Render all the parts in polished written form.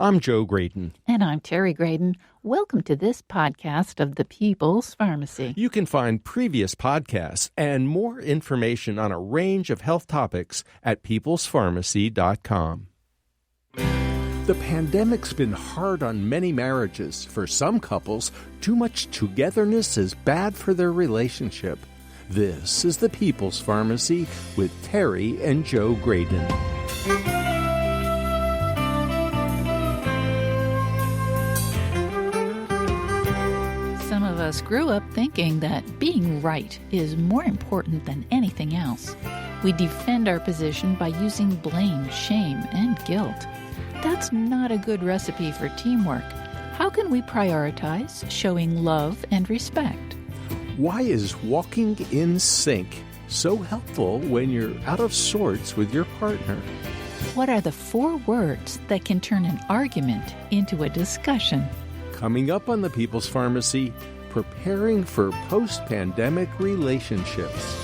I'm Joe Graydon. And I'm Terry Graydon. Welcome to this podcast of the People's Pharmacy. You can find previous podcasts and more information on a range of health topics at peoplespharmacy.com. The pandemic's been hard on many marriages. For some couples, too much togetherness is bad for their relationship. This is the People's Pharmacy with Terry and Joe Graydon. Some of us grew up thinking that being right is more important than anything else. We defend our position by using blame, shame, and guilt. That's not a good recipe for teamwork. How can we prioritize showing love and respect? Why is walking in sync so helpful when you're out of sorts with your partner? What are the 4 words that can turn an argument into a discussion? Coming up on the People's Pharmacy, preparing for post-pandemic relationships.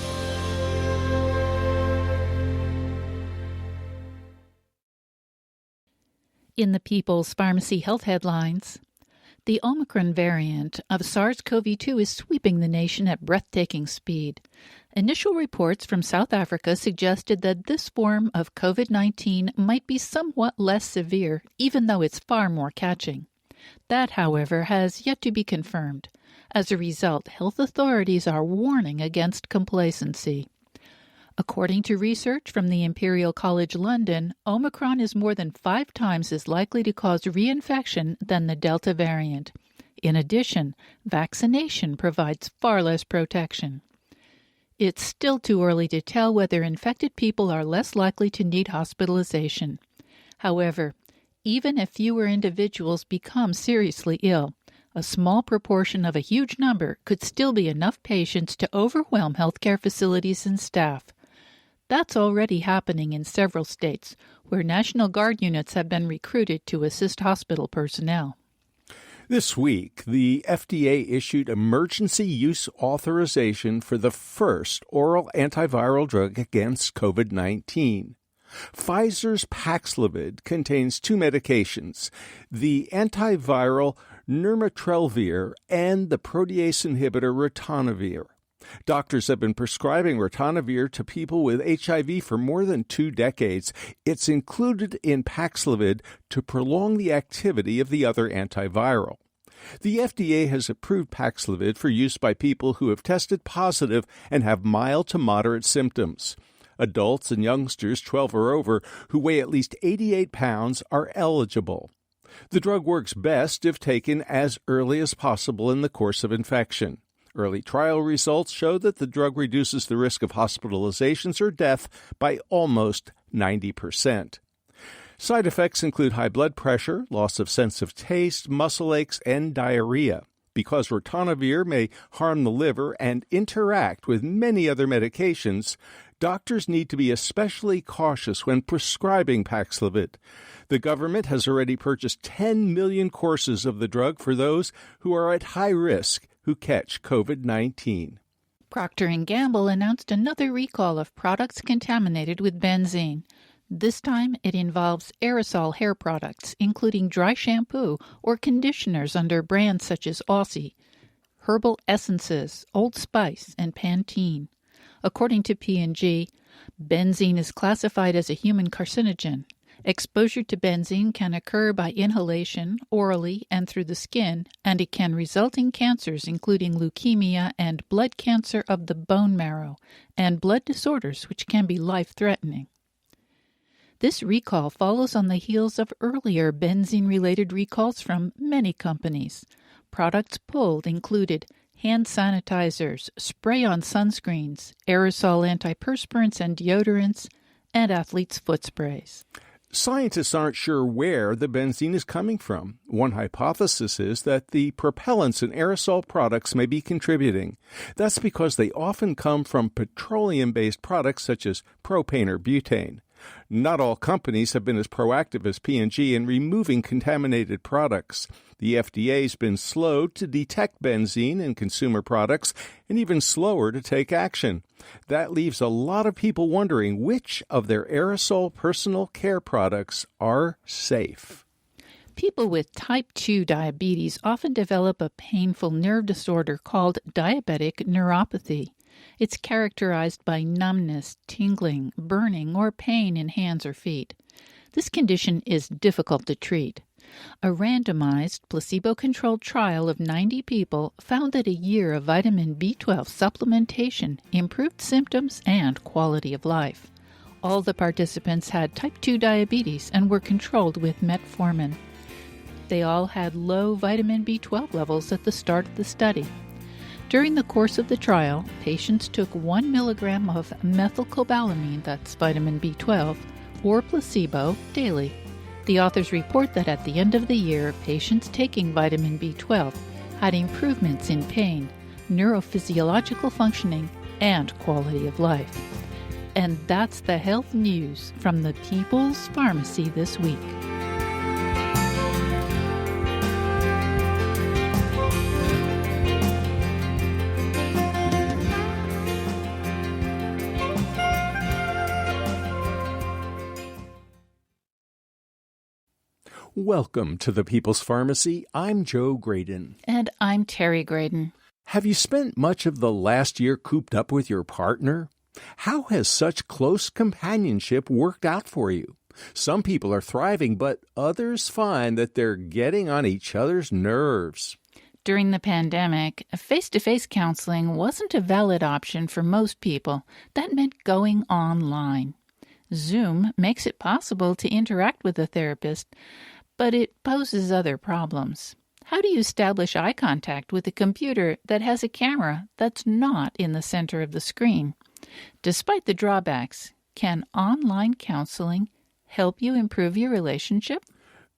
In the People's Pharmacy Health Headlines, the Omicron variant of SARS-CoV-2 is sweeping the nation at breathtaking speed. Initial reports from South Africa suggested that this form of COVID-19 might be somewhat less severe, even though it's far more catching. That, however, has yet to be confirmed. As a result, health authorities are warning against complacency. According to research from the Imperial College London, Omicron is more than 5 times as likely to cause reinfection than the Delta variant. In addition, vaccination provides far less protection. It's still too early to tell whether infected people are less likely to need hospitalization. However, even if fewer individuals become seriously ill, a small proportion of a huge number could still be enough patients to overwhelm healthcare facilities and staff. That's already happening in several states, where National Guard units have been recruited to assist hospital personnel. This week, the FDA issued emergency use authorization for the first oral antiviral drug against COVID-19. Pfizer's Paxlovid contains 2 medications, the antiviral nirmatrelvir and the protease inhibitor ritonavir. Doctors have been prescribing ritonavir to people with HIV for more than 2 decades. It's included in Paxlovid to prolong the activity of the other antiviral. The FDA has approved Paxlovid for use by people who have tested positive and have mild to moderate symptoms. Adults and youngsters 12 or over who weigh at least 88 pounds are eligible. The drug works best if taken as early as possible in the course of infection. Early trial results show that the drug reduces the risk of hospitalizations or death by almost 90%. Side effects include high blood pressure, loss of sense of taste, muscle aches, and diarrhea. Because ritonavir may harm the liver and interact with many other medications, doctors need to be especially cautious when prescribing Paxlovid. The government has already purchased 10 million courses of the drug for those who are at high risk who catch COVID-19. Procter & Gamble announced another recall of products contaminated with benzene. This time, it involves aerosol hair products, including dry shampoo or conditioners under brands such as Aussie, Herbal Essences, Old Spice, and Pantene. According to P&G, benzene is classified as a human carcinogen. Exposure to benzene can occur by inhalation, orally, and through the skin, and it can result in cancers including leukemia and blood cancer of the bone marrow, and blood disorders which can be life-threatening. This recall follows on the heels of earlier benzene-related recalls from many companies. Products pulled included hand sanitizers, spray-on sunscreens, aerosol antiperspirants and deodorants, and athlete's foot sprays. Scientists aren't sure where the benzene is coming from. One hypothesis is that the propellants in aerosol products may be contributing. That's because they often come from petroleum-based products such as propane or butane. Not all companies have been as proactive as P&G in removing contaminated products. The FDA's been slow to detect benzene in consumer products and even slower to take action. That leaves a lot of people wondering which of their aerosol personal care products are safe. People with type 2 diabetes often develop a painful nerve disorder called diabetic neuropathy. It's characterized by numbness, tingling, burning, or pain in hands or feet. This condition is difficult to treat. A randomized, placebo-controlled trial of 90 people found that a year of vitamin B12 supplementation improved symptoms and quality of life. All the participants had type 2 diabetes and were controlled with metformin. They all had low vitamin B12 levels at the start of the study. During the course of the trial, patients took 1 milligram of methylcobalamin, that's vitamin B12, or placebo daily. The authors report that at the end of the year, patients taking vitamin B12 had improvements in pain, neurophysiological functioning, and quality of life. And that's the health news from the People's Pharmacy this week. Welcome to the People's Pharmacy. I'm Joe Graydon. And I'm Terry Graydon. Have you spent much of the last year cooped up with your partner? How has such close companionship worked out for you? Some people are thriving, but others find that they're getting on each other's nerves. During the pandemic, face-to-face counseling wasn't a valid option for most people. That meant going online. Zoom makes it possible to interact with a therapist, but it poses other problems. How do you establish eye contact with a computer that has a camera that's not in the center of the screen? Despite the drawbacks, can online counseling help you improve your relationship?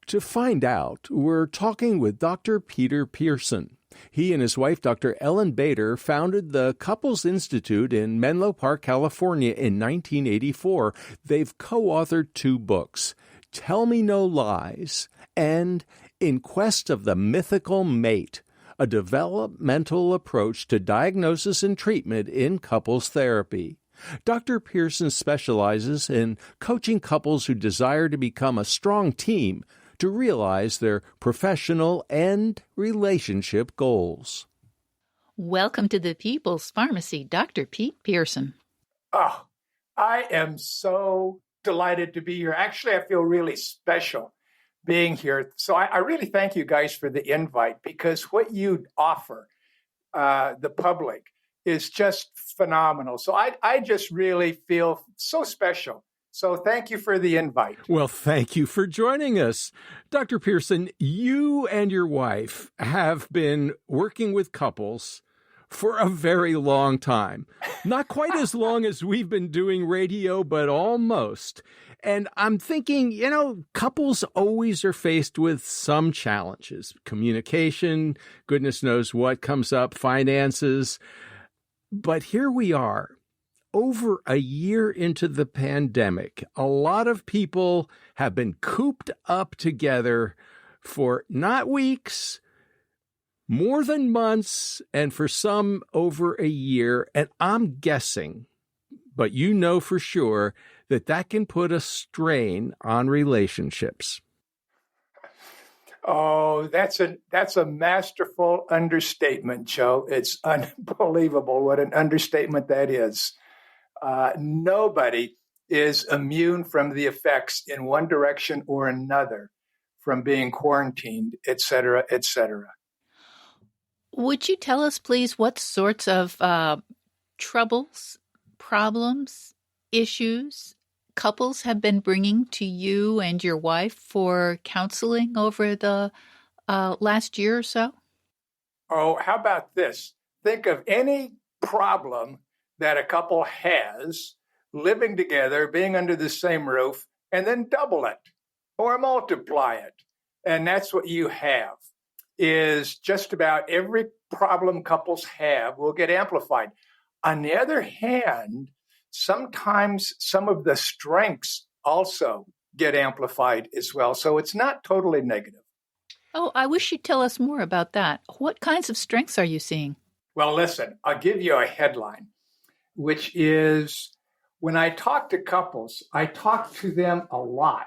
To find out, we're talking with Dr. Peter Pearson. He and his wife, Dr. Ellen Bader, founded the Couples Institute in Menlo Park, California in 1984. They've co-authored 2 books, Tell Me No Lies and In Quest of the Mythical Mate, a developmental approach to diagnosis and treatment in couples therapy. Dr. Pearson specializes in coaching couples who desire to become a strong team to realize their professional and relationship goals. Welcome to the People's Pharmacy, Dr. Pete Pearson. Oh, I am so delighted to be here. Actually, I feel really special being here. So I really thank you guys for the invite, because what you offer the public is just phenomenal. So I just really feel so special. So thank you for the invite. Well, thank you for joining us. Dr. Pearson, you and your wife have been working with couples for a very long time. Not quite as long as we've been doing radio, but almost. And I'm thinking, couples always are faced with some challenges. Communication, goodness knows what comes up, finances. But here we are, over a year into the pandemic. A lot of people have been cooped up together for not weeks, more than months, and for some over a year. And I'm guessing, but you know for sure, that can put a strain on relationships. Oh, that's a masterful understatement, Joe. It's unbelievable what an understatement that is. Nobody is immune from the effects in one direction or another from being quarantined, et cetera, et cetera. Would you tell us, please, what sorts of troubles, problems, issues couples have been bringing to you and your wife for counseling over the last year or so? Oh, how about this? Think of any problem that a couple has living together, being under the same roof, and then double it or multiply it. And that's what you have, is just about every problem couples have will get amplified. On the other hand, sometimes some of the strengths also get amplified as well. So it's not totally negative. Oh, I wish you'd tell us more about that. What kinds of strengths are you seeing? Well, listen, I'll give you a headline, which is when I talk to couples, I talk to them a lot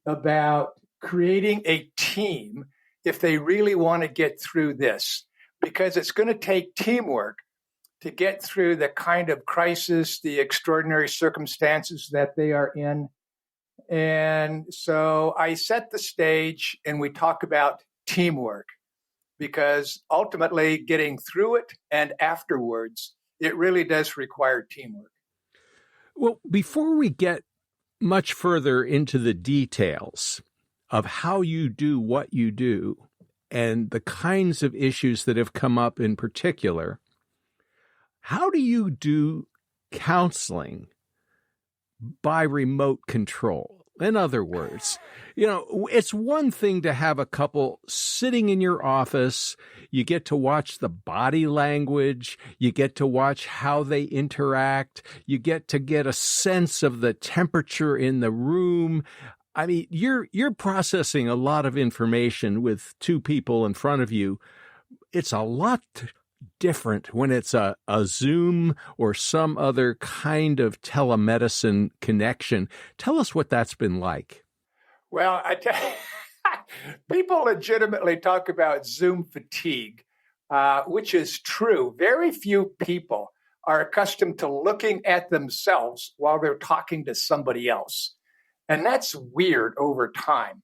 about creating a team if they really want to get through this, because it's going to take teamwork to get through the kind of crisis, the extraordinary circumstances that they are in. And so I set the stage and we talk about teamwork, because ultimately getting through it and afterwards, it really does require teamwork. Well, before we get much further into the details of how you do what you do and the kinds of issues that have come up in particular, how do you do counseling by remote control? In other words, it's one thing to have a couple sitting in your office. You get to watch the body language. You get to watch how they interact. You get to get a sense of the temperature in the room. I mean, you're processing a lot of information with two people in front of you. It's a lot different when it's a Zoom or some other kind of telemedicine connection. Tell us what that's been like. Well, people legitimately talk about Zoom fatigue, which is true. Very few people are accustomed to looking at themselves while they're talking to somebody else. And that's weird over time.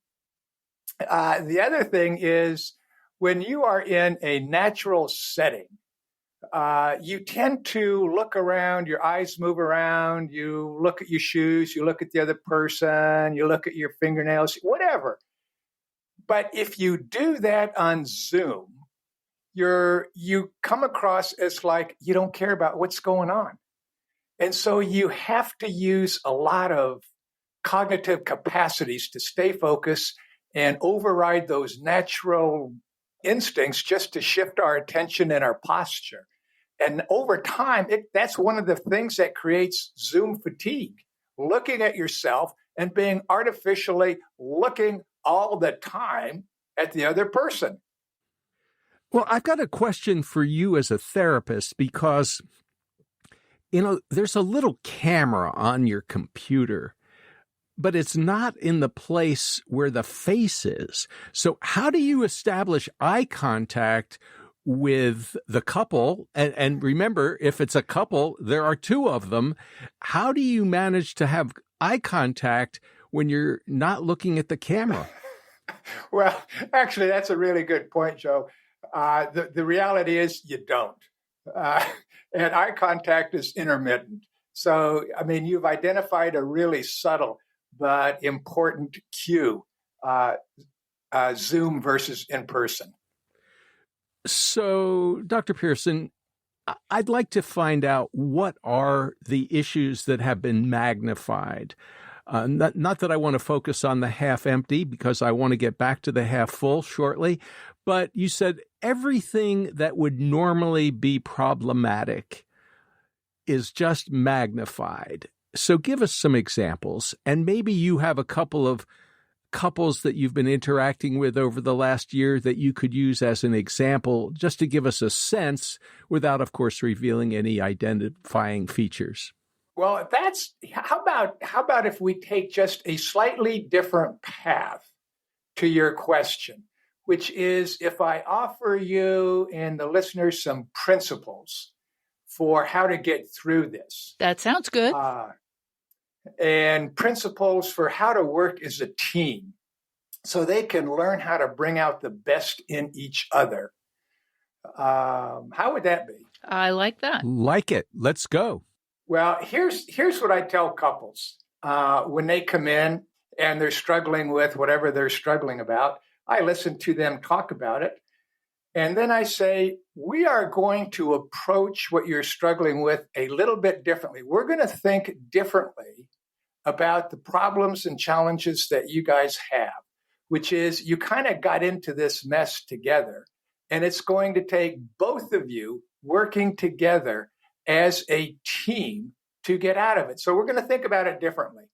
The other thing is, when you are in a natural setting, you tend to look around, your eyes move around, you look at your shoes, you look at the other person, you look at your fingernails, whatever. But if you do that on Zoom, you come across as like you don't care about what's going on. And so you have to use a lot of cognitive capacities to stay focused and override those natural instincts just to shift our attention and our posture. And over time, that's one of the things that creates Zoom fatigue, looking at yourself and being artificially looking all the time at the other person. Well, I've got a question for you as a therapist, because, there's a little camera on your computer, but it's not in the place where the face is. So how do you establish eye contact with the couple? And remember, if it's a couple, there are two of them. How do you manage to have eye contact when you're not looking at the camera? Well, actually, that's a really good point, Joe. The reality is you don't. And eye contact is intermittent. So, I mean, you've identified a really subtle but important cue, Zoom versus in person. So, Dr. Pearson, I'd like to find out, what are the issues that have been magnified? Not that I want to focus on the half empty, because I want to get back to the half full shortly, but you said everything that would normally be problematic is just magnified. So give us some examples, and maybe you have a couple of couples that you've been interacting with over the last year that you could use as an example, just to give us a sense without, of course, revealing any identifying features. Well, how about if we take just a slightly different path to your question, which is, if I offer you and the listeners some principles for how to get through this. That sounds good. And principles for how to work as a team so they can learn how to bring out the best in each other. How would that be? I like that. Like it. Let's go. Well, here's what I tell couples when they come in and they're struggling with whatever they're struggling about. I listen to them talk about it. And then I say, we are going to approach what you're struggling with a little bit differently. We're going to think differently about the problems and challenges that you guys have, which is you kind of got into this mess together. And it's going to take both of you working together as a team to get out of it. So we're going to think about it differently.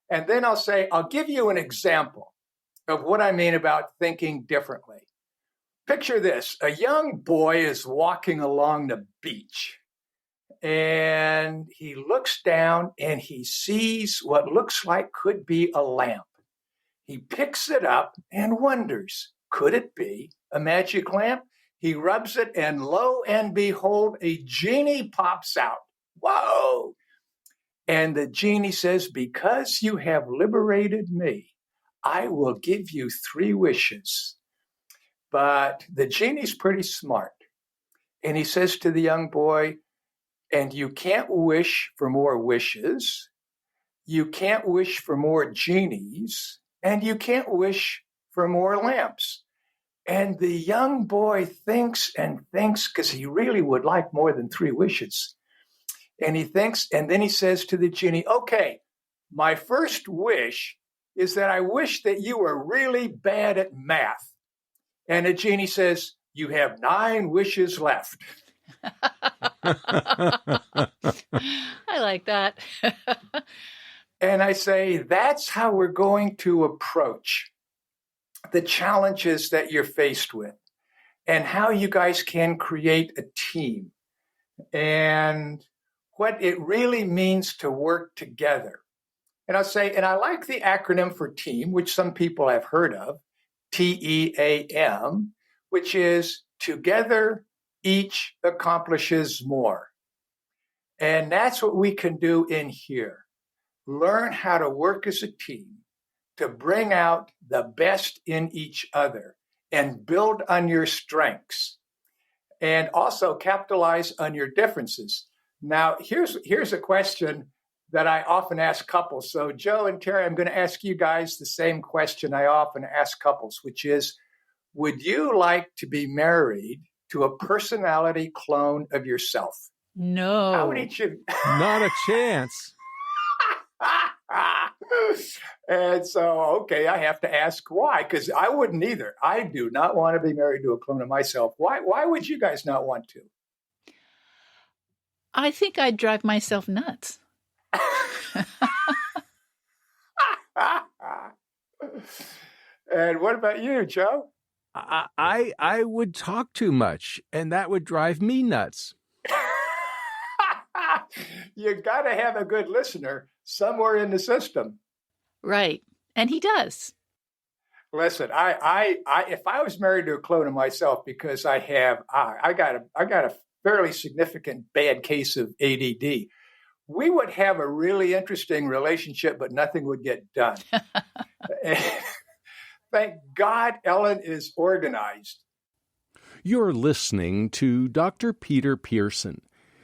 And then I'll give you an example of what I mean about thinking differently. Picture this. A young boy is walking along the beach, and he looks down and he sees what looks like could be a lamp. He picks it up and wonders, could it be a magic lamp? He rubs it, and lo and behold, a genie pops out. Whoa! And the genie says, because you have liberated me, I will give you 3 wishes. But the genie's pretty smart. And he says to the young boy, and you can't wish for more wishes, you can't wish for more genies, and you can't wish for more lamps. And the young boy thinks and thinks, because he really would like more than 3 wishes. And he thinks, and then he says to the genie, okay, my first wish is that I wish that you were really bad at math. And the genie says, you have 9 wishes left. I like that. And I say, that's how we're going to approach the challenges that you're faced with and how you guys can create a team and what it really means to work together. And I'll say, and I like the acronym for team, which some people have heard of, TEAM, which is together each accomplishes more. And that's what we can do in here. Learn how to work as a team to bring out the best in each other and build on your strengths and also capitalize on your differences. Now, here's a question that I often ask couples. So Joe and Terry, I'm going to ask you guys the same question I often ask couples, which is, would you like to be married to a personality clone of yourself? No. How would each of Not a chance. And so, okay, I have to ask why, because I wouldn't either. I do not want to be married to a clone of myself. Why would you guys not want to? I think I'd drive myself nuts. And what about you, Joe? I would talk too much, and that would drive me nuts. You got to have a good listener somewhere in the system. Right. And he does. Listen, I if I was married to a clone of myself, because I got a fairly significant bad case of ADD, we would have a really interesting relationship, but nothing would get done. Thank God Ellen is organized. You're listening to Dr. Peter Pearson.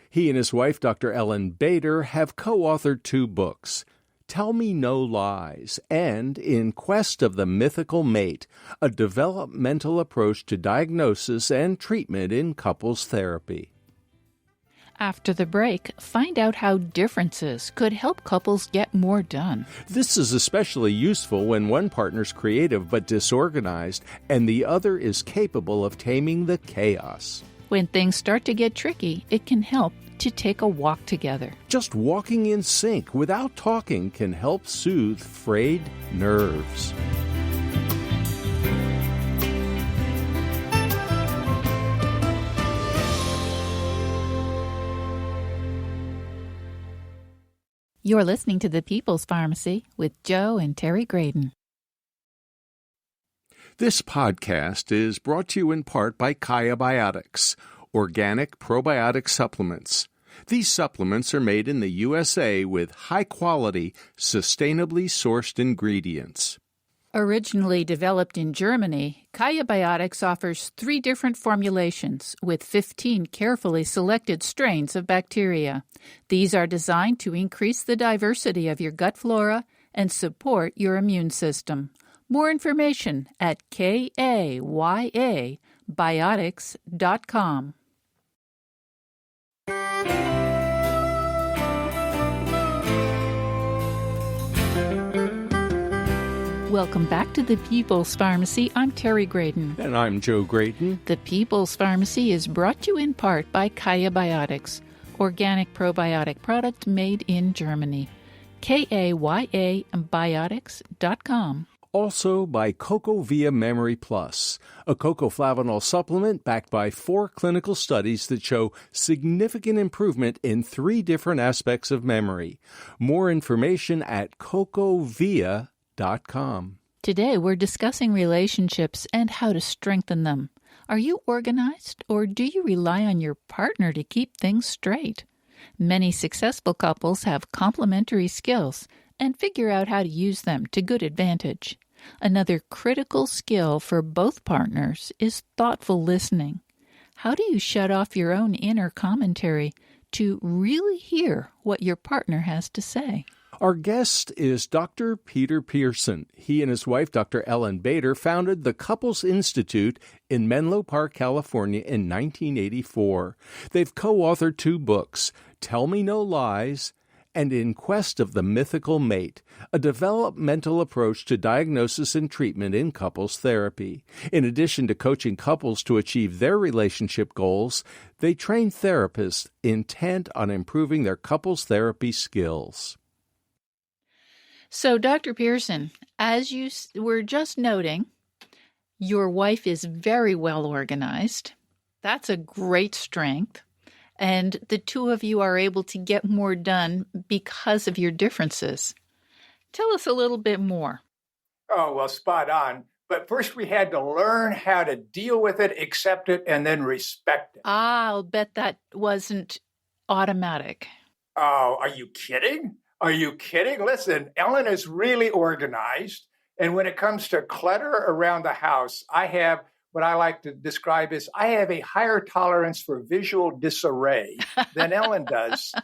He and his wife, Dr. Ellen Bader, have co-authored 2 books, Tell Me No Lies and In Quest of the Mythical Mate, a developmental approach to diagnosis and treatment in couples therapy. After the break, find out how differences could help couples get more done. This is especially useful when one partner's creative but disorganized and the other is capable of taming the chaos. When things start to get tricky, it can help to take a walk together. Just walking in sync without talking can help soothe frayed nerves. You're listening to The People's Pharmacy with Joe and Terry Graydon. This podcast is brought to you in part by Kaya Biotics, organic probiotic supplements. These supplements are made in the USA with high-quality, sustainably sourced ingredients. Originally developed in Germany, Kaya Biotics offers 3 different formulations with 15 carefully selected strains of bacteria. These are designed to increase the diversity of your gut flora and support your immune system. More information at kayabiotics.com. Welcome back to The People's Pharmacy. I'm Terry Graydon. And I'm Joe Graydon. The People's Pharmacy is brought to you in part by Kaya Biotics, organic probiotic product made in Germany. kayabiotics.com. Also by CocoVia Memory Plus, a cocoflavanol supplement backed by 4 clinical studies that show significant improvement in 3 different aspects of memory. More information at cocovia.com. Today, we're discussing relationships and how to strengthen them. Are you organized, or do you rely on your partner to keep things straight? Many successful couples have complementary skills and figure out how to use them to good advantage. Another critical skill for both partners is thoughtful listening. How do you shut off your own inner commentary to really hear what your partner has to say? Our guest is Dr. Peter Pearson. He and his wife, Dr. Ellen Bader, founded the Couples Institute in Menlo Park, California in 1984. They've co-authored 2 books, Tell Me No Lies and In Quest of the Mythical Mate, a developmental approach to diagnosis and treatment in couples therapy. In addition to coaching couples to achieve their relationship goals, they train therapists intent on improving their couples therapy skills. So, Dr. Pearson, as you were just noting, your wife is very well organized. That's a great strength. And the two of you are able to get more done because of your differences. Tell us a little bit more. Oh, well, spot on. But first we had to learn how to deal with it, accept it, and then respect it. I'll bet that wasn't automatic. Oh, are you kidding? Are you kidding? Listen, Ellen is really organized. And when it comes to clutter around the house, I have what I like to describe as I have a higher tolerance for visual disarray than Ellen does.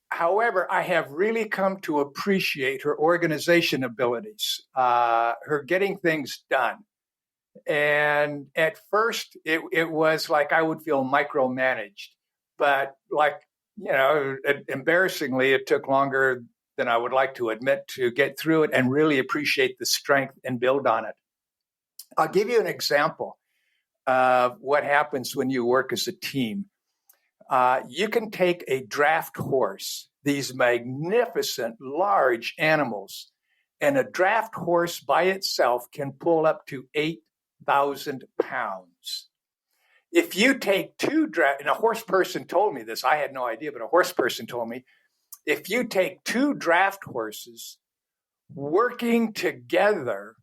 However, I have really come to appreciate her organization abilities, her getting things done. And at first, it was like I would feel micromanaged. But embarrassingly, it took longer than I would like to admit to get through it and really appreciate the strength and build on it. I'll give you an example of what happens when you work as a team. You can take a draft horse, these magnificent, large animals, and a draft horse by itself can pull up to 8,000 pounds. If you take 2 and a horse person told me this, I had no idea, but a horse person told me, if you take 2 draft horses working together,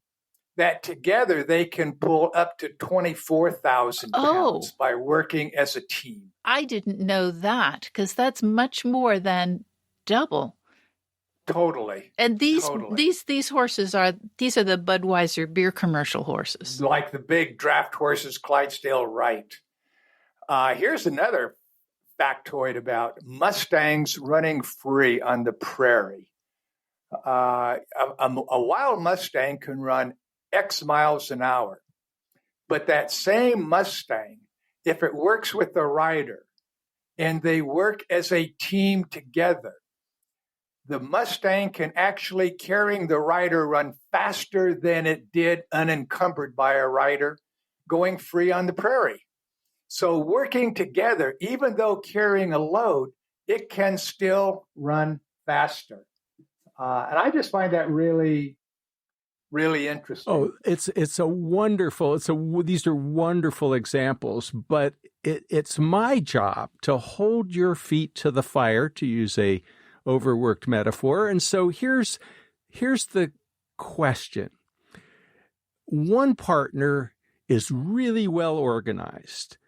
that together they can pull up to 24,000 pounds by working as a team. I didn't know that, because that's much more than double. Totally. And these horses are the Budweiser beer commercial horses. Like the big draft horses, Clydesdale Wright. Here's another factoid about Mustangs running free on the prairie. A wild Mustang can run X miles an hour, but that same Mustang, if it works with the rider and they work as a team together, the Mustang can actually, carrying the rider, run faster than it did unencumbered by a rider going free on the prairie. So working together, even though carrying a load, it can still run faster. And I just find that really, really interesting. Oh, these are wonderful examples, but it's my job to hold your feet to the fire, to use a overworked metaphor. And so here's the question. One partner is really well organized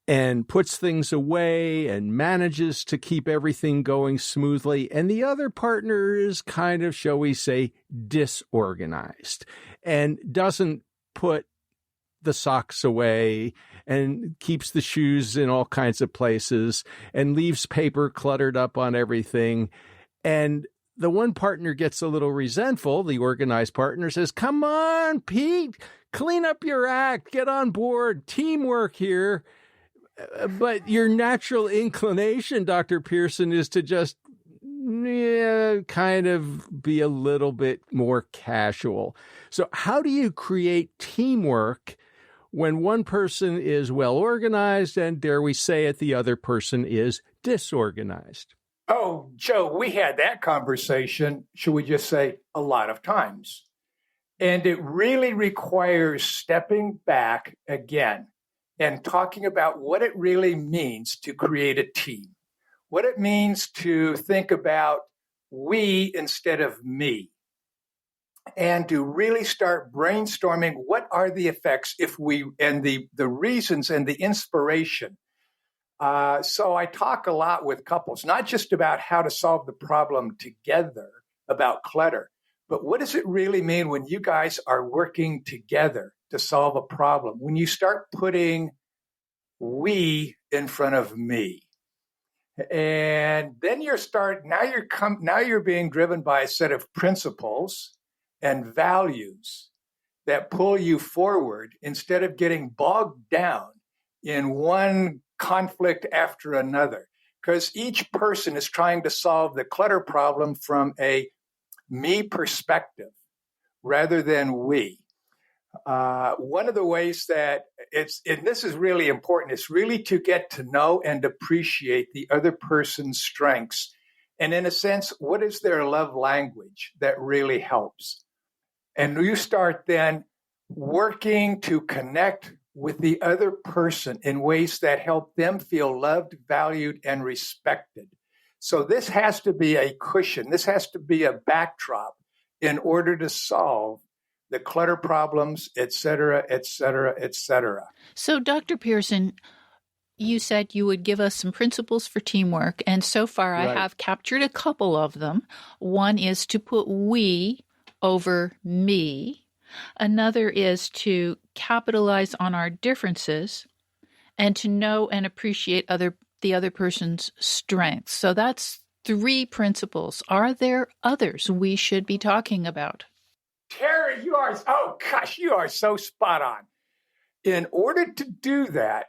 and puts things away and manages to keep everything going smoothly. And the other partner is kind of, shall we say, disorganized and doesn't put the socks away and keeps the shoes in all kinds of places and leaves paper cluttered up on everything. And the one partner gets a little resentful. The organized partner says, "Come on, Pete, clean up your act, get on board, teamwork here." But your natural inclination, Dr. Pearson, is to just kind of be a little bit more casual. So how do you create teamwork when one person is well organized and, dare we say it, the other person is disorganized? Oh, Joe, we had that conversation, should we just say, a lot of times. And it really requires stepping back again and talking about what it really means to create a team, what it means to think about we instead of me. and to really start brainstorming what are the effects and the reasons and the inspiration. So I talk a lot with couples, not just about how to solve the problem together about clutter, but what does it really mean when you guys are working together to solve a problem? When you start putting we in front of me. And then now you're being driven by a set of principles and values that pull you forward instead of getting bogged down in one conflict after another. Because each person is trying to solve the clutter problem from a me perspective rather than we. One of the ways that and this is really important, is really to get to know and appreciate the other person's strengths. And in a sense, what is their love language that really helps? And you start then working to connect with the other person in ways that help them feel loved, valued, and respected. So this has to be a cushion. This has to be a backdrop in order to solve the clutter problems, et cetera, et cetera, et cetera. So, Dr. Pearson, you said you would give us some principles for teamwork, and so far I have captured a couple of them. One is to put we over me. Another is to capitalize on our differences and to know and appreciate the other person's strengths. So that's 3 principles. Are there others we should be talking about? Terry, you are so spot on. In order to do that,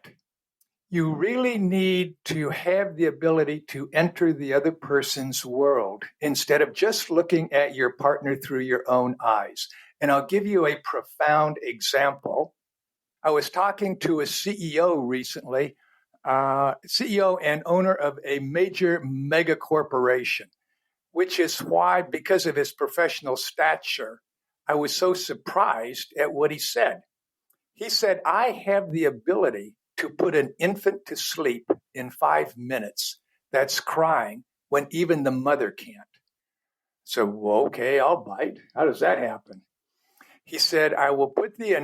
you really need to have the ability to enter the other person's world instead of just looking at your partner through your own eyes. And I'll give you a profound example. I was talking to a CEO recently, CEO and owner of a major mega corporation, which is why, because of his professional stature, I was so surprised at what he said. He said, I have the ability to put an infant to sleep in 5 minutes that's crying when even the mother can't. So, well, okay, I'll bite. How does that happen? He said, I will put the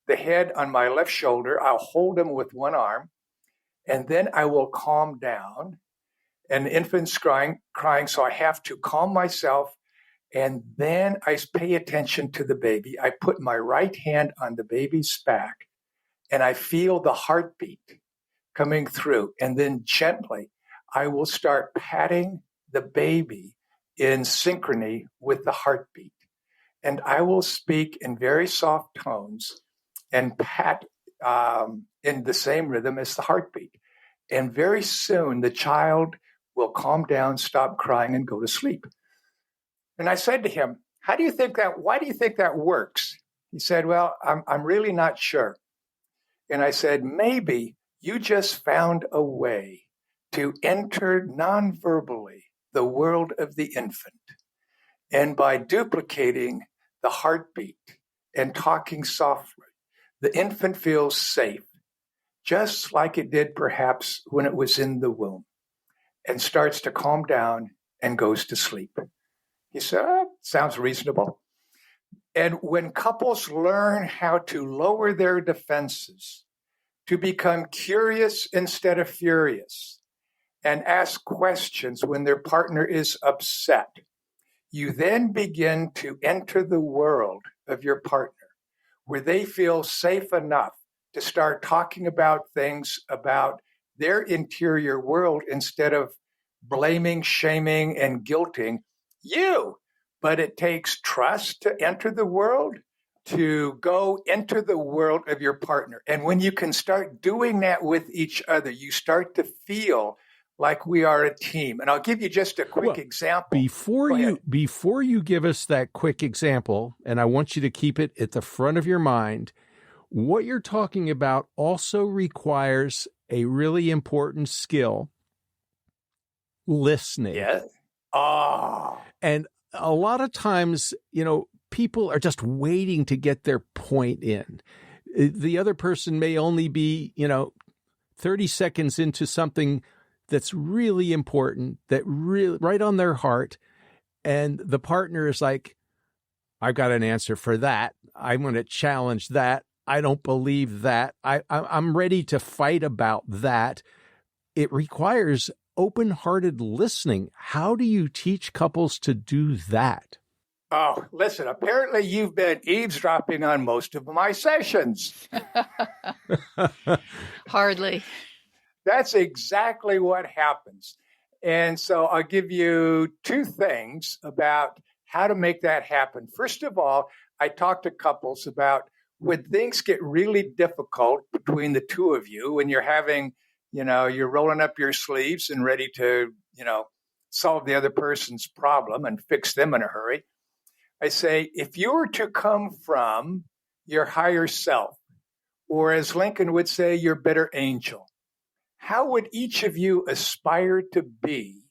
head on my left shoulder. I'll hold him with one arm, and then I will calm down. And the infant's crying, so I have to calm myself. And then I pay attention to the baby. I put my right hand on the baby's back, and I feel the heartbeat coming through. And then gently, I will start patting the baby in synchrony with the heartbeat. And I will speak in very soft tones and pat in the same rhythm as the heartbeat. And very soon, the child will calm down, stop crying, and go to sleep. And I said to him, why do you think that works? He said, well, I'm really not sure. And I said, maybe you just found a way to enter non-verbally the world of the infant. And by duplicating the heartbeat and talking softly, the infant feels safe, just like it did perhaps when it was in the womb, and starts to calm down and goes to sleep. He said, sounds reasonable. And when couples learn how to lower their defenses, to become curious instead of furious, and ask questions when their partner is upset, you then begin to enter the world of your partner where they feel safe enough to start talking about things about their interior world instead of blaming, shaming, and guilting you. But it takes trust to enter the world, to go enter the world of your partner. And when you can start doing that with each other, you start to feel like we are a team. And I'll give you just a quick example. Before you give us that quick example, and I want you to keep it at the front of your mind, what you're talking about also requires a really important skill: listening. Yes. And a lot of times, people are just waiting to get their point in. The other person may only be, 30 seconds into something that's really important, that really right on their heart. And the partner is like, I've got an answer for that. I'm going to challenge that. I don't believe that. I'm ready to fight about that. It requires open-hearted listening. How do you teach couples to do that? Oh, listen, apparently you've been eavesdropping on most of my sessions. Hardly. That's exactly what happens. And so I'll give you two things about how to make that happen. First of all, I talk to couples about when things get really difficult between the two of you, when you're having, you're rolling up your sleeves and ready to, solve the other person's problem and fix them in a hurry. I say, if you were to come from your higher self, or as Lincoln would say, your better angel, how would each of you aspire to be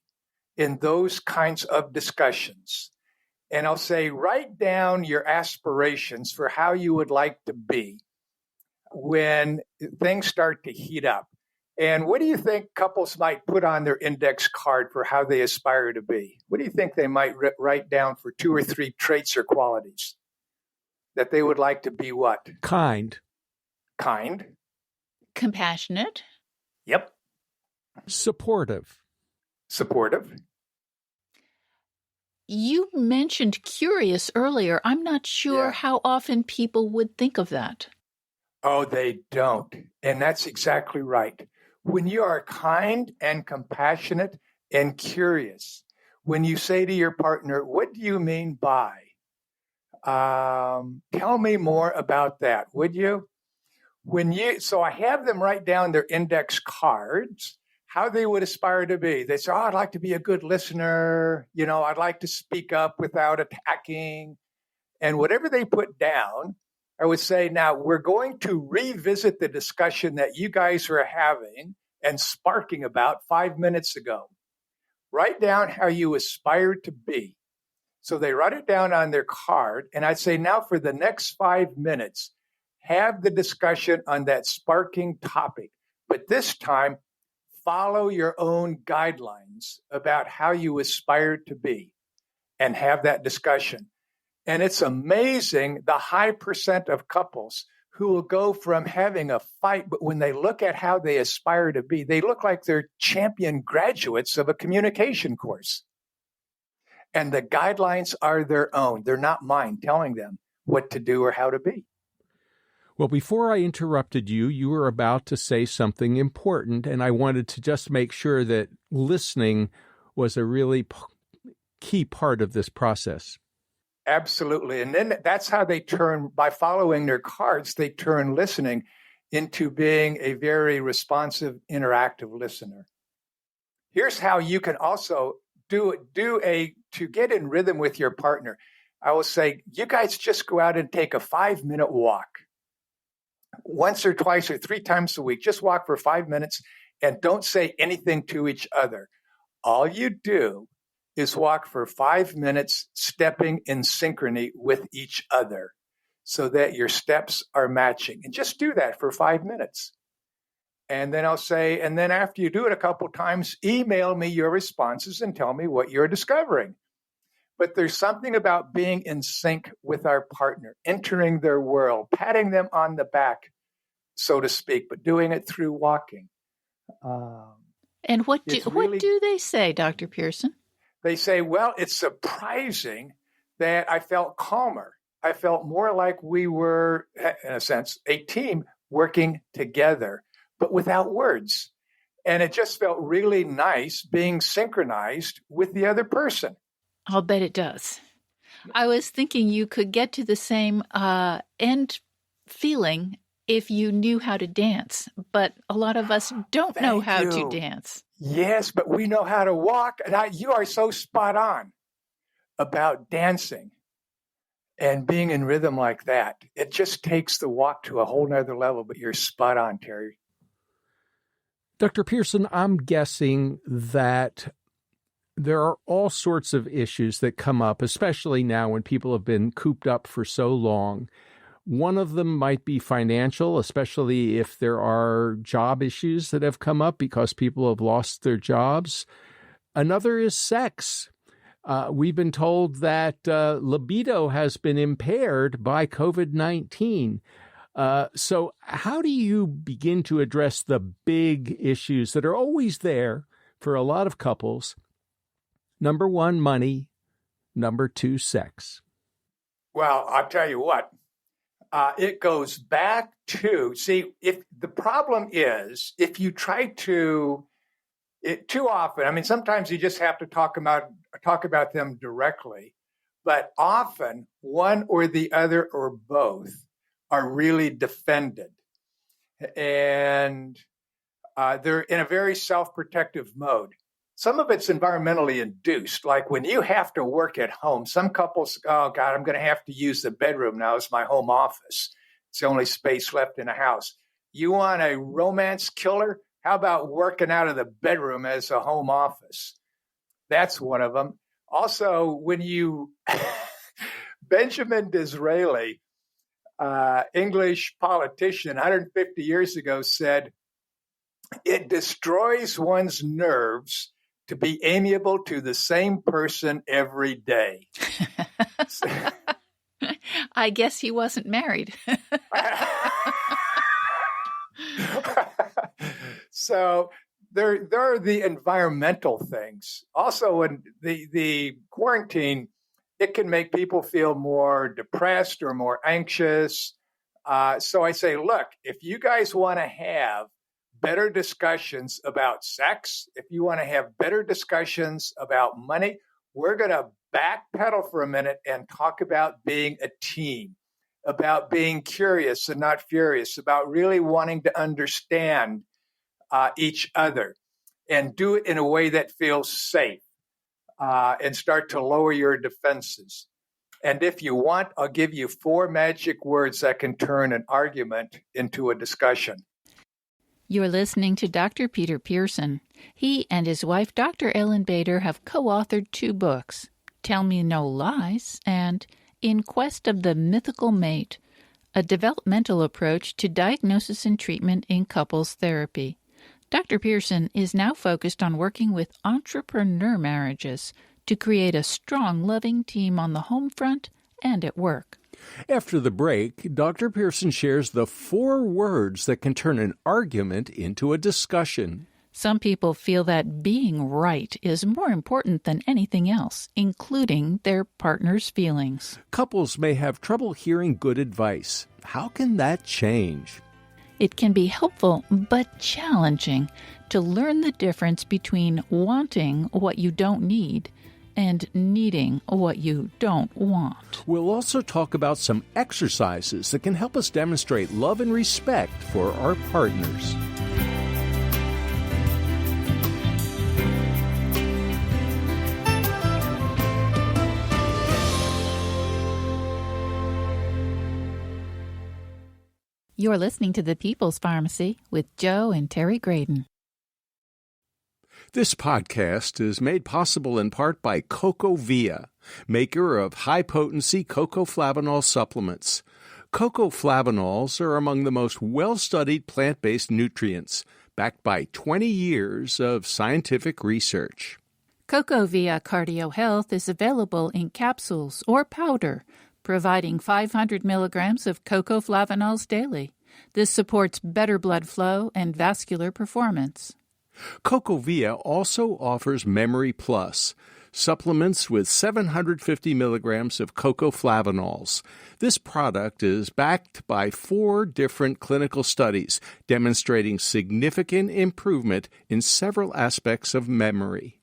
in those kinds of discussions? And I'll say, write down your aspirations for how you would like to be when things start to heat up. And what do you think couples might put on their index card for how they aspire to be? What do you think they might write down for 2 or 3 traits or qualities that they would like to be what? Kind. Compassionate. Yep. Supportive. You mentioned curious earlier. I'm not sure how often people would think of that. Oh, they don't. And that's exactly right. When you are kind and compassionate and curious, when you say to your partner, what do you mean by? Tell me more about that, would you? So I have them write down their index cards, how they would aspire to be. They say, I'd like to be a good listener. I'd like to speak up without attacking. And whatever they put down, I would say, now we're going to revisit the discussion that you guys were having and sparking about 5 minutes ago. Write down how you aspire to be. So they write it down on their card. And I'd say, now for the next 5 minutes, have the discussion on that sparking topic. But this time, follow your own guidelines about how you aspire to be and have that discussion. And it's amazing the high percent of couples who will go from having a fight, but when they look at how they aspire to be, they look like they're champion graduates of a communication course. And the guidelines are their own. They're not mine telling them what to do or how to be. Well, before I interrupted you, you were about to say something important, and I wanted to just make sure that listening was a really key part of this process. Absolutely. And then that's how they turn, by following their cards, they turn listening into being a very responsive, interactive listener. Here's how you can also to get in rhythm with your partner. I will say, you guys just go out and take a 5-minute walk. Once or twice or 3 times a week, just walk for 5 minutes and don't say anything to each other. All you do is walk for 5 minutes, stepping in synchrony with each other so that your steps are matching. And just do that for 5 minutes. And then I'll say, and then after you do it a couple times, email me your responses and tell me what you're discovering. But there's something about being in sync with our partner, entering their world, patting them on the back, so to speak, but doing it through walking. And what do they say, Dr. Pearson? They say, well, it's surprising that I felt calmer. I felt more like we were, in a sense, a team working together, but without words. And it just felt really nice being synchronized with the other person. I'll bet it does. I was thinking you could get to the same end feeling if you knew how to dance, but a lot of us don't know how to dance. Yes, but we know how to walk. And you are so spot on about dancing and being in rhythm like that. It just takes the walk to a whole nother level, but you're spot on, Terry. Dr. Pearson, I'm guessing that there are all sorts of issues that come up, especially now when people have been cooped up for so long. One of them might be financial, especially if there are job issues that have come up because people have lost their jobs. Another is sex. We've been told that libido has been impaired by COVID-19. So how do you begin to address the big issues that are always there for a lot of couples? Number one, money. Number two, sex. Well, I'll tell you what. It goes back to, if the problem is, if you try to, too often, sometimes you just have to talk about them directly, but often one or the other or both are really defended. And they're in a very self-protective mode. Some of it's environmentally induced, like when you have to work at home. Some couples, oh God, I'm going to have to use the bedroom now as my home office. It's the only space left in the house. You want a romance killer? How about working out of the bedroom as a home office? That's one of them. Also, when you, Benjamin Disraeli, English politician 150 years ago, said, it destroys one's nerves to be amiable to the same person every day. I guess he wasn't married. So there are the environmental things. Also, in the quarantine, it can make people feel more depressed or more anxious. So I say, look, if you guys want to have better discussions about sex, if you want to have better discussions about money, we're going to backpedal for a minute and talk about being a team, about being curious and not furious, about really wanting to understand each other and do it in a way that feels safe and start to lower your defenses. And if you want, I'll give you 4 magic words that can turn an argument into a discussion. You're listening to Dr. Peter Pearson. He and his wife, Dr. Ellen Bader, have co-authored 2 books, Tell Me No Lies and In Quest of the Mythical Mate, a developmental approach to diagnosis and treatment in couples therapy. Dr. Pearson is now focused on working with entrepreneur marriages to create a strong, loving team on the home front and at work. After the break, Dr. Pearson shares the 4 words that can turn an argument into a discussion. Some people feel that being right is more important than anything else, including their partner's feelings. Couples may have trouble hearing good advice. How can that change? It can be helpful but challenging to learn the difference between wanting what you don't need and needing what you don't want. We'll also talk about some exercises that can help us demonstrate love and respect for our partners. You're listening to The People's Pharmacy with Joe and Terry Graydon. This podcast is made possible in part by CocoVia, maker of high-potency cocoflavanol supplements. Cocoflavanols are among the most well-studied plant-based nutrients, backed by 20 years of scientific research. CocoVia Cardio Health is available in capsules or powder, providing 500 milligrams of cocoflavanols daily. This supports better blood flow and vascular performance. CocoVia also offers Memory Plus, supplements with 750 milligrams of cocoflavanols. This product is backed by 4 different clinical studies demonstrating significant improvement in several aspects of memory.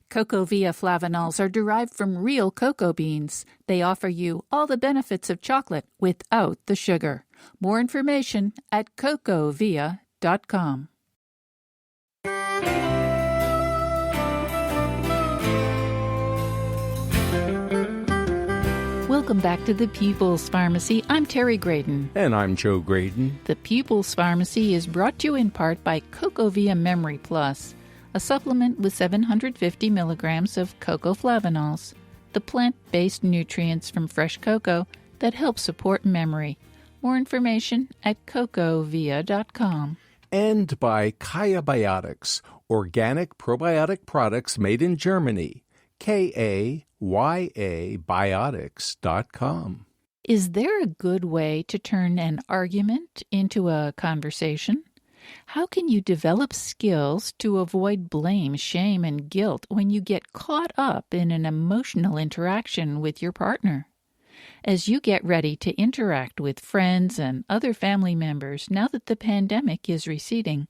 CocoVia flavanols are derived from real cocoa beans. They offer you all the benefits of chocolate without the sugar. More information at cocovia.com. Welcome back to The People's Pharmacy. I'm Terry Graydon. And I'm Joe Graydon. The People's Pharmacy is brought to you in part by CocoVia Memory Plus, a supplement with 750 milligrams of cocoflavanols, the plant-based nutrients from fresh cocoa that help support memory. More information at cocovia.com. And by Kaya Biotics, organic probiotic products made in Germany. KAYABIOTICS. yabiotics.com. Is there a good way to turn an argument into a conversation? How can you develop skills to avoid blame, shame, and guilt when you get caught up in an emotional interaction with your partner? As you get ready to interact with friends and other family members now that the pandemic is receding,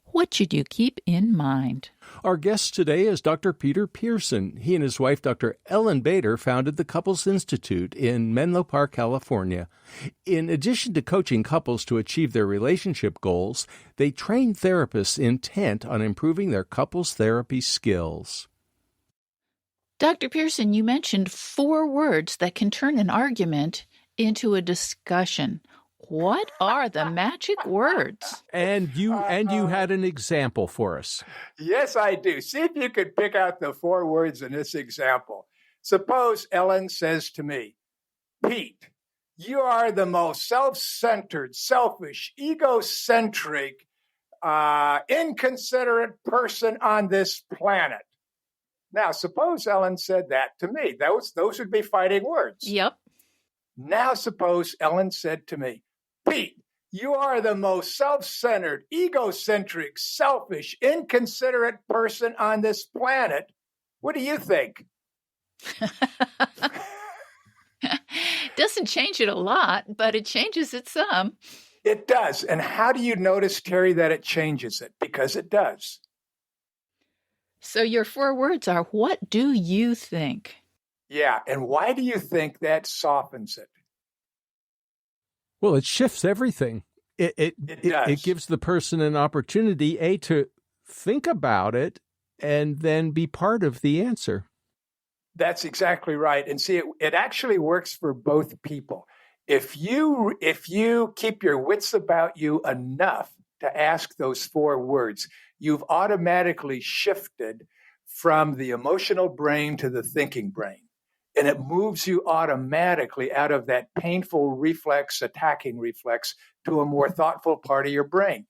what should you keep in mind? Our guest today is Dr. Peter Pearson. He and his wife, Dr. Ellen Bader, founded the Couples Institute in Menlo Park, California. In addition to coaching couples to achieve their relationship goals, they train therapists intent on improving their couples therapy skills. Dr. Pearson, you mentioned 4 words that can turn an argument into a discussion. What are the magic words? And you had an example for us. Yes, I do. See if you could pick out the 4 words in this example. Suppose Ellen says to me, Pete, you are the most self-centered, selfish, egocentric, inconsiderate person on this planet. Now, suppose Ellen said that to me. Those would be fighting words. Yep. Now, suppose Ellen said to me, Pete, you are the most self-centered, egocentric, selfish, inconsiderate person on this planet. What do you think? Doesn't change it a lot, but it changes it some. It does. And how do you notice, Terry, that it changes it? Because it does. So your 4 words are, what do you think? Yeah. And why do you think that softens it? Well, it shifts everything. It gives the person an opportunity, to think about it and then be part of the answer. That's exactly right. And see, it actually works for both people. If you keep your wits about you enough to ask those 4 words, you've automatically shifted from the emotional brain to the thinking brain. And it moves you automatically out of that painful reflex, attacking reflex, to a more thoughtful part of your brain.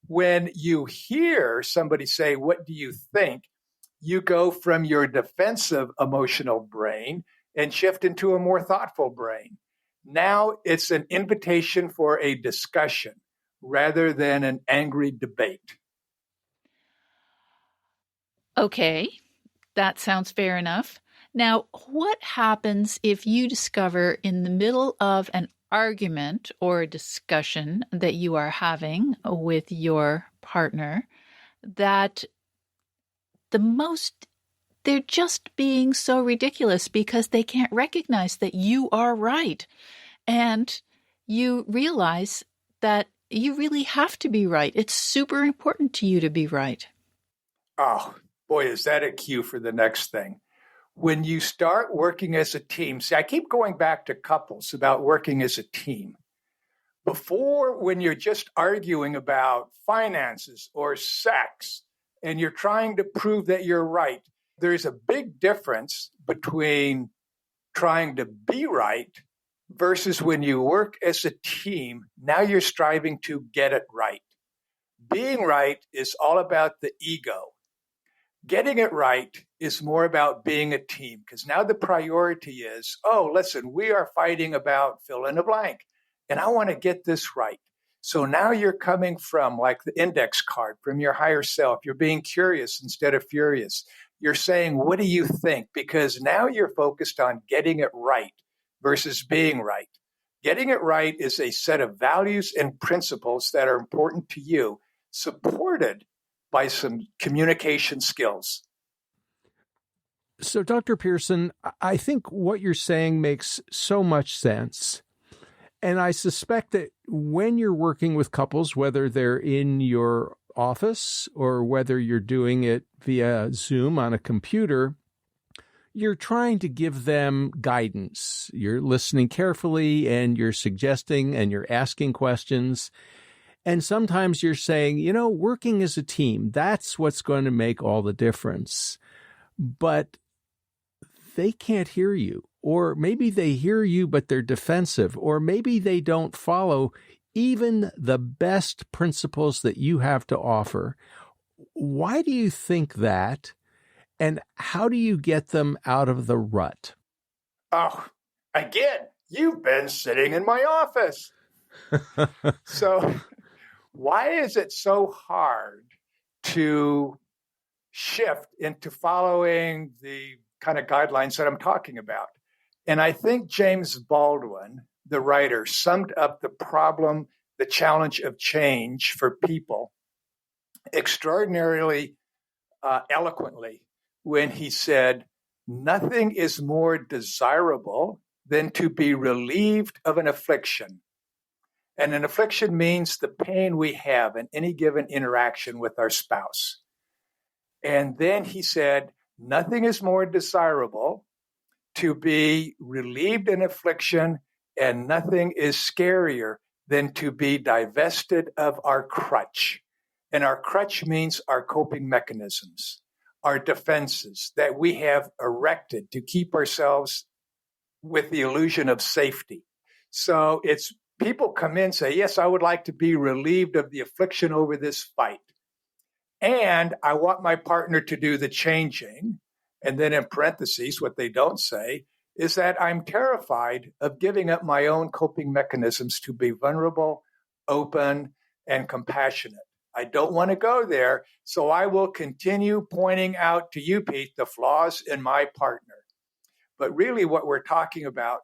When you hear somebody say, what do you think? You go from your defensive emotional brain and shift into a more thoughtful brain. Now it's an invitation for a discussion rather than an angry debate. Okay, that sounds fair enough. Now, what happens if you discover in the middle of an argument or a discussion that you are having with your partner that they're just being so ridiculous because they can't recognize that you are right. And you realize that you really have to be right. It's super important to you to be right. Oh, boy, is that a cue for the next thing. When you start working as a team, see, I keep going back to couples about working as a team. Before, when you're just arguing about finances or sex, and you're trying to prove that you're right, there's a big difference between trying to be right versus when you work as a team, now you're striving to get it right. Being right is all about the ego. Getting it right is more about being a team, because now the priority is, listen, we are fighting about fill in the blank, and I want to get this right. So now you're coming from, like the index card, from your higher self. You're being curious instead of furious. You're saying, what do you think? Because now you're focused on getting it right versus being right. Getting it right is a set of values and principles that are important to you, supported by some communication skills. So, Dr. Pearson, I think what you're saying makes so much sense. And I suspect that when you're working with couples, whether they're in your office or whether you're doing it via Zoom on a computer, you're trying to give them guidance. You're listening carefully and you're suggesting and you're asking questions. And sometimes you're saying, working as a team, that's what's going to make all the difference. But they can't hear you. Or maybe they hear you, but they're defensive. Or maybe they don't follow even the best principles that you have to offer. Why do you think that? And how do you get them out of the rut? Oh, again, you've been sitting in my office. So why is it so hard to shift into following the kind of guidelines that I'm talking about? And I think James Baldwin, the writer, summed up the problem, the challenge of change for people extraordinarily eloquently when he said, "Nothing is more desirable than to be relieved of an affliction." And an affliction means the pain we have in any given interaction with our spouse. And then he said, nothing is more desirable to be relieved in affliction, and nothing is scarier than to be divested of our crutch. And our crutch means our coping mechanisms, our defenses that we have erected to keep ourselves with the illusion of safety. So it's people come in and say, yes, I would like to be relieved of the affliction over this fight. And I want my partner to do the changing. And then in parentheses, what they don't say is that I'm terrified of giving up my own coping mechanisms to be vulnerable, open, and compassionate. I don't want to go there. So I will continue pointing out to you, Pete, the flaws in my partner. But really what we're talking about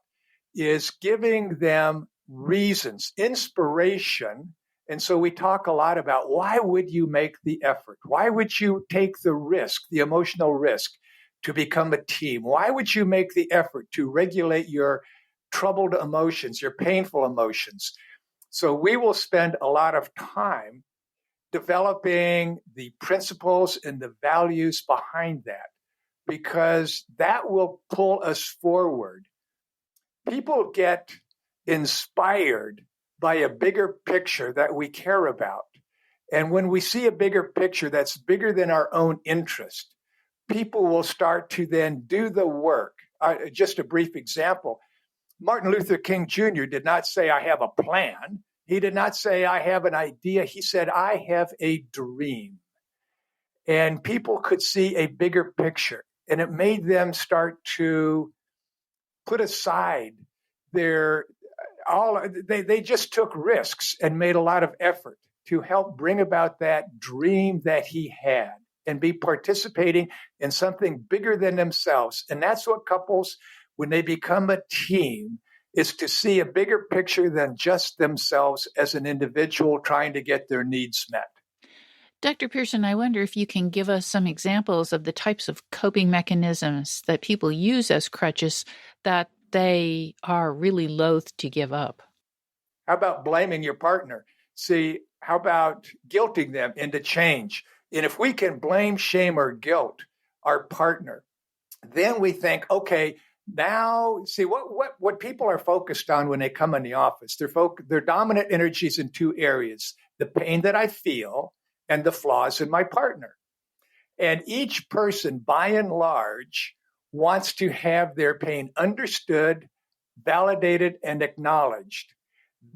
is giving them reasons, inspiration. And so we talk a lot about why would you make the effort? Why would you take the risk, the emotional risk to become a team? Why would you make the effort to regulate your troubled emotions, your painful emotions? So we will spend a lot of time developing the principles and the values behind that, because that will pull us forward. People get inspired by a bigger picture that we care about. And when we see a bigger picture that's bigger than our own interest, people will start to then do the work. Just a brief example. Martin Luther King Jr. did not say, I have a plan. He did not say, I have an idea. He said, I have a dream. And people could see a bigger picture. And it made them start to put aside they just took risks and made a lot of effort to help bring about that dream that he had and be participating in something bigger than themselves. And that's what couples, when they become a team, is to see a bigger picture than just themselves as an individual trying to get their needs met. Dr. Pearson, I wonder if you can give us some examples of the types of coping mechanisms that people use as crutches that they are really loath to give up. How about blaming your partner? See, how about guilting them into change? And if we can blame, shame, or guilt our partner, then we think, okay, now, see, what people are focused on when they come in the office, their dominant energies in two areas, the pain that I feel and the flaws in my partner. And each person, by and large, wants to have their pain understood, validated, and acknowledged.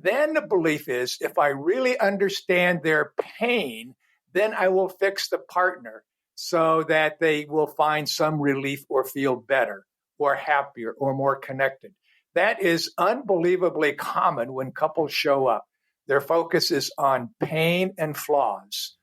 Then the belief is, if I really understand their pain, then I will fix the partner so that they will find some relief or feel better or happier or more connected. That is unbelievably common when couples show up. Their focus is on pain and flaws.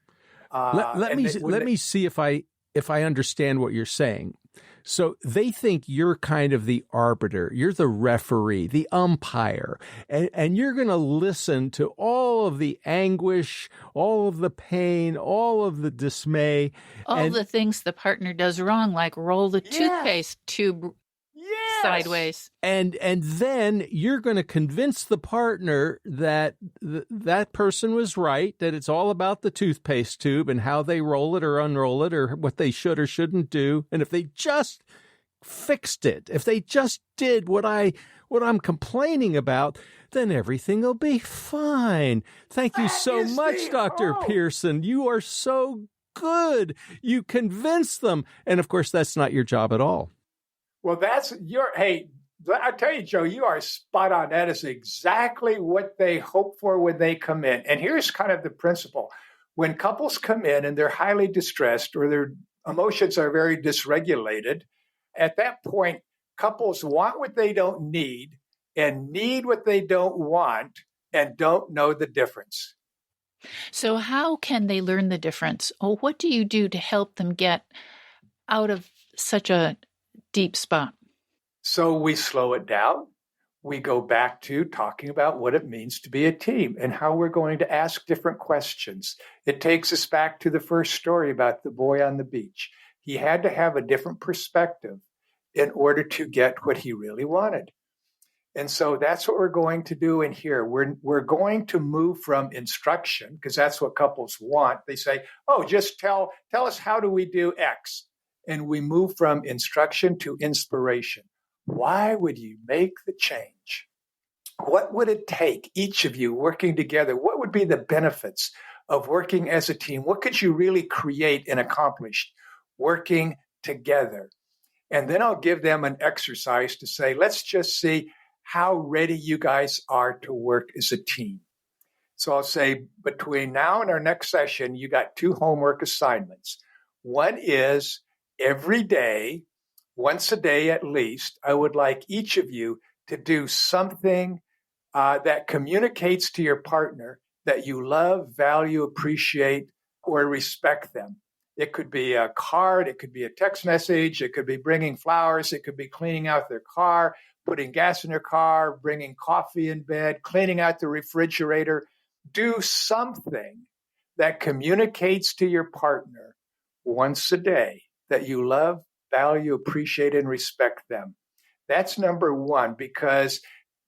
Let me see if I understand what you're saying. So they think you're kind of the arbiter, you're the referee, the umpire, and you're going to listen to all of the anguish, all of the pain, all of the dismay. All the things the partner does wrong, like roll the toothpaste tube sideways. And then you're going to convince the partner that that person was right, that it's all about the toothpaste tube and how they roll it or unroll it or what they should or shouldn't do. And if they just fixed it, if they just did what I'm complaining about, then everything will be fine. Thank you so much, Dr. Pearson. You are so good. You convince them. And of course, that's not your job at all. Well, I tell you, Joe, you are spot on. That is exactly what they hope for when they come in. And here's kind of the principle. When couples come in and they're highly distressed or they're emotions are very dysregulated. At that point, couples want what they don't need and need what they don't want and don't know the difference. So how can they learn the difference? Or what do you do to help them get out of such a deep spot? So we slow it down. We go back to talking about what it means to be a team and how we're going to ask different questions. It takes us back to the first story about the boy on the beach. He had to have a different perspective in order to get what he really wanted. And so that's what we're going to do in here. We're going to move from instruction, because that's what couples want. They say, oh, just tell us, how do we do X? And we move from instruction to inspiration. Why would you make the change? What would it take, each of you working together? What would be the benefits of working as a team? What could you really create and accomplish working together? And then I'll give them an exercise to say, let's just see how ready you guys are to work as a team. So I'll say, between now and our next session, you got 2 homework assignments. One is every day, once a day at least, I would like each of you to do something that communicates to your partner that you love, value, appreciate, or respect them. It could be a card, it could be a text message, it could be bringing flowers, it could be cleaning out their car, putting gas in their car, bringing coffee in bed, cleaning out the refrigerator. Do something that communicates to your partner once a day that you love, value, appreciate, and respect them. That's number one, because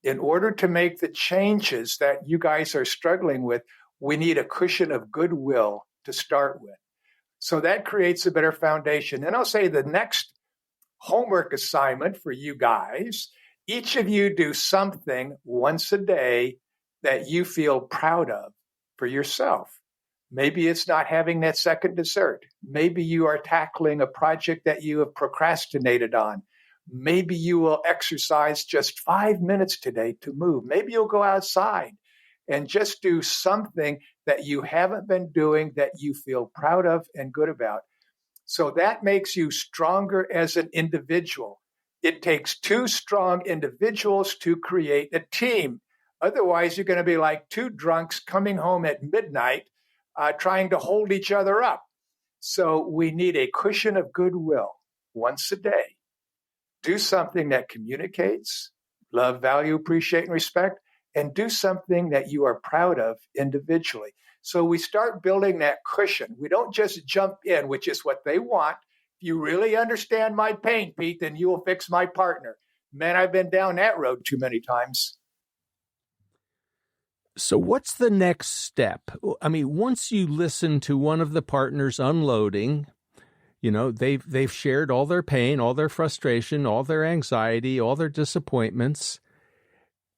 in order to make the changes that you guys are struggling with, we need a cushion of goodwill to start with. So that creates a better foundation. And I'll say the next homework assignment for you guys, each of you do something once a day that you feel proud of for yourself. Maybe it's not having that second dessert. Maybe you are tackling a project that you have procrastinated on. Maybe you will exercise just 5 minutes today to move. Maybe you'll go outside and just do something that you haven't been doing that you feel proud of and good about. So that makes you stronger as an individual. It takes 2 strong individuals to create a team. Otherwise, you're going to be like 2 drunks coming home at midnight trying to hold each other up. So we need a cushion of goodwill once a day. Do something that communicates, love, value, appreciate, and respect, and do something that you are proud of individually. So we start building that cushion. We don't just jump in, which is what they want. If you really understand my pain, Pete, then you will fix my partner. Man, I've been down that road too many times. So what's the next step? I mean, once you listen to one of the partners unloading, you know, they've shared all their pain, all their frustration, all their anxiety, all their disappointments,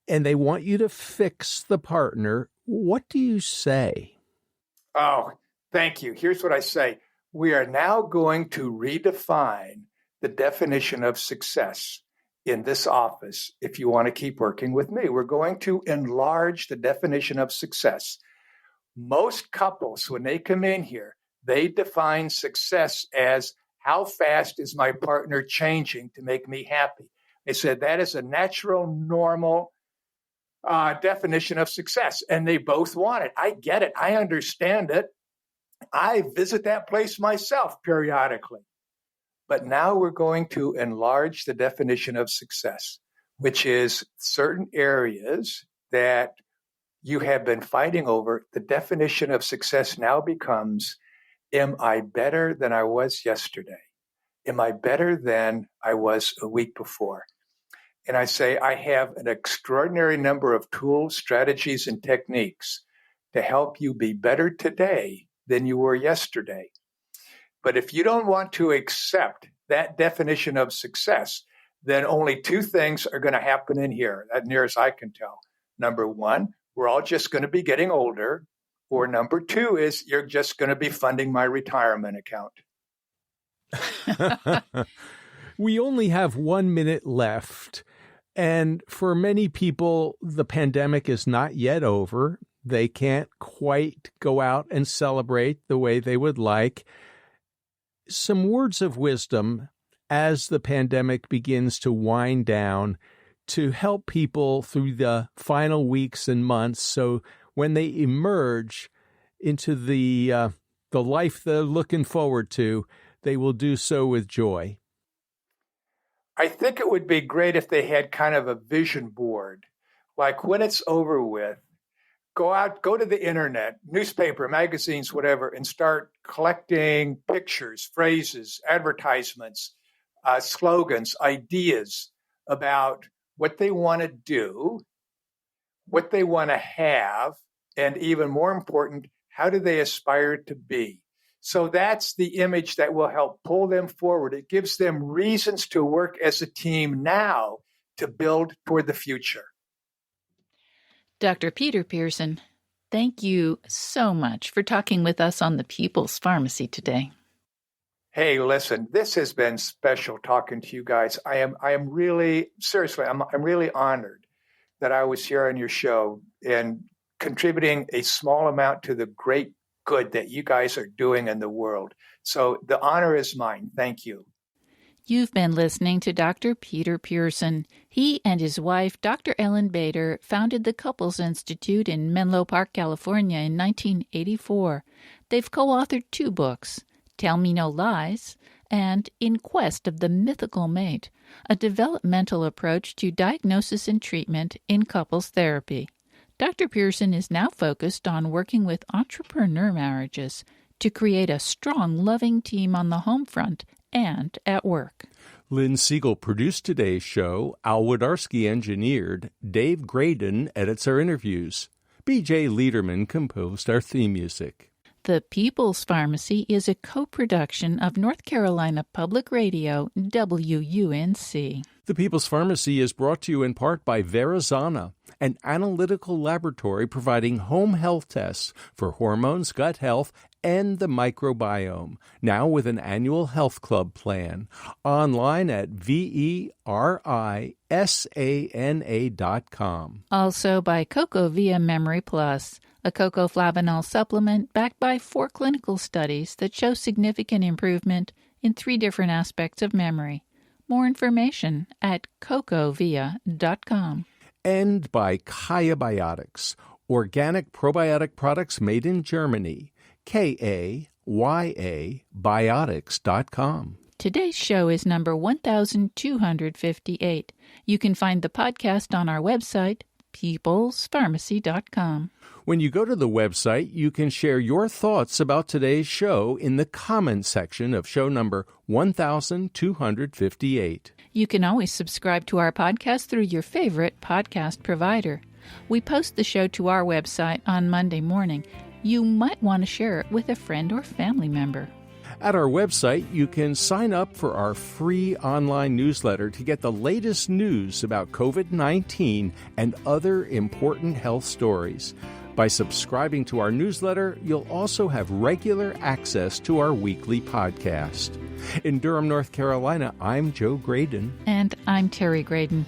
and they want you to fix the partner. What do you say? Oh, thank you. Here's what I say. We are now going to redefine the definition of success in this office. If you want to keep working with me, we're going to enlarge the definition of success. Most couples, when they come in here, they define success as how fast is my partner changing to make me happy. They said that is a natural, normal definition of success. And they both want it. I get it. I understand it. I visit that place myself periodically. But now we're going to enlarge the definition of success, which is certain areas that you have been fighting over. The definition of success now becomes, am I better than I was yesterday? Am I better than I was a week before? And I say, I have an extraordinary number of tools, strategies, and techniques to help you be better today than you were yesterday. But if you don't want to accept that definition of success, then only 2 things are going to happen in here, as near as I can tell. Number 1, we're all just going to be getting older. Or number 2 is you're just going to be funding my retirement account. We only have 1 minute left. And for many people, the pandemic is not yet over. They can't quite go out and celebrate the way they would like. some words of wisdom as the pandemic begins to wind down to help people through the final weeks and months, so when they emerge into the life they're looking forward to, they will do so with joy. I think it would be great if they had kind of a vision board. Like when it's over with, go to the internet, newspaper, magazines, whatever, and start collecting pictures, phrases, advertisements, slogans, ideas about what they want to do, what they want to have, and even more important, how do they aspire to be? So that's the image that will help pull them forward. It gives them reasons to work as a team now to build toward the future. Dr. Peter Pearson, thank you so much for talking with us on the People's Pharmacy today. Hey, listen, this has been special talking to you guys. I am really, seriously, I'm really honored that I was here on your show and contributing a small amount to the great good that you guys are doing in the world. So the honor is mine. Thank you. You've been listening to Dr. Peter Pearson. He and his wife, Dr. Ellen Bader, founded the Couples Institute in Menlo Park, California in 1984. They've co-authored 2 books, Tell Me No Lies and In Quest of the Mythical Mate, a developmental approach to diagnosis and treatment in couples therapy. Dr. Pearson is now focused on working with entrepreneur marriages to create a strong, loving team on the home front and at work. Lynn Siegel produced today's show. Al Wodarski engineered. Dave Graydon edits our interviews. B.J. Liederman composed our theme music. The People's Pharmacy is a co-production of North Carolina Public Radio, WUNC. The People's Pharmacy is brought to you in part by Verizana, an analytical laboratory providing home health tests for hormones, gut health, and the microbiome, now with an annual health club plan. Online at verisana.com. Also by CocoVia Memory Plus, a cocoflavanol supplement backed by 4 clinical studies that show significant improvement in 3 different aspects of memory. More information at cocovia.com. And by Kaya Biotics, organic probiotic products made in Germany. KAYA Biotics.com. Today's show is number 1258. You can find the podcast on our website, peoplespharmacy.com. When you go to the website, you can share your thoughts about today's show in the comments section of show number 1258. You can always subscribe to our podcast through your favorite podcast provider. We post the show to our website on Monday morning. You might want to share it with a friend or family member. At our website, you can sign up for our free online newsletter to get the latest news about COVID-19 and other important health stories. By subscribing to our newsletter, you'll also have regular access to our weekly podcast. In Durham, North Carolina, I'm Joe Graydon. And I'm Terry Graydon.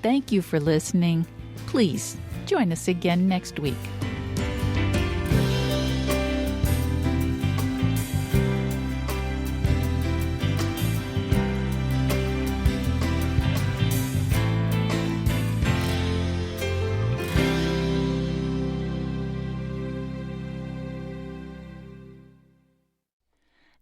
Thank you for listening. Please join us again next week.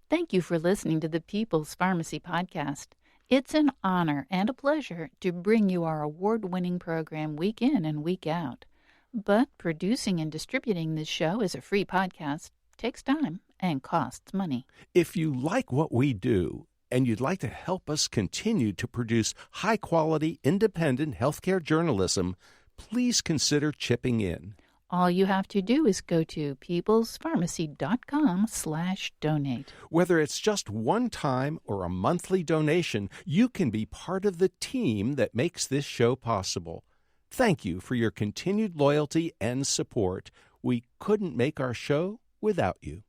Thank you for listening to the People's Pharmacy Podcast. It's an honor and a pleasure to bring you our award-winning program week in and week out. But producing and distributing this show as a free podcast takes time and costs money. If you like what we do and you'd like to help us continue to produce high-quality, independent healthcare journalism, please consider chipping in. All you have to do is go to peoplespharmacy.com/donate. Whether it's just one time or a monthly donation, you can be part of the team that makes this show possible. Thank you for your continued loyalty and support. We couldn't make our show without you.